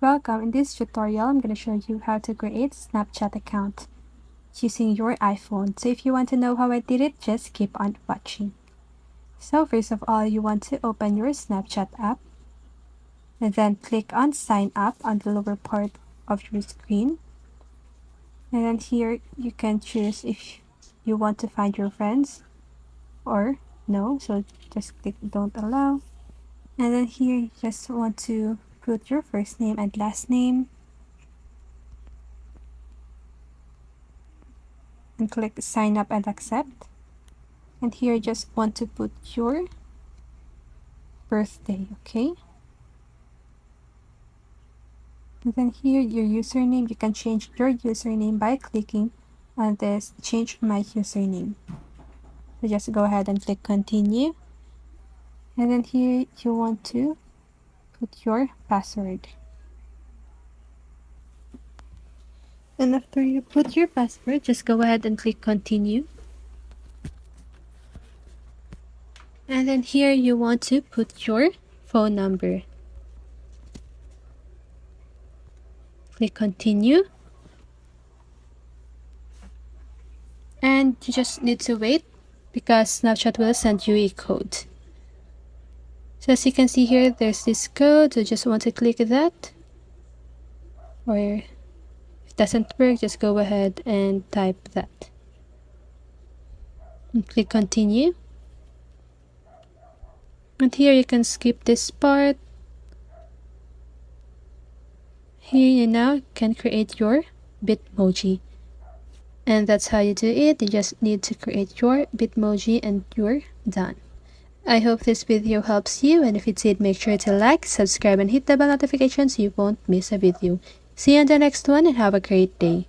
welcome. In this tutorial, I'm going to show you how to create a Snapchat account using your iPhone. So if you want to know how I did it, just keep on watching. So first of all, you want to open your Snapchat app and then click on sign up on the lower part of your screen. And then here you can choose if you want to find your friends or no. So just click don't allow. And then here you just want to put your first name and last name and click sign up and accept. And here you just want to put your birthday, okay? And then here your username, you can change your username by clicking on this change my username. So just go ahead and click continue. And then here you want to put your password. And after you put your password, just go ahead and click continue. And then here you want to put your phone number. Click continue. And you just need to wait because Snapchat will send you a code. So as you can see here, there's this code. So just want to click that. Or if it doesn't work, just go ahead and type that. And click continue. And here you can skip this part. Here you now can create your Bitmoji. And that's how you do it. You just need to create your Bitmoji and you're done. I hope this video helps you, and if it did, make sure to like, subscribe, and hit the bell notification so you won't miss a video. See you on the next one and have a great day.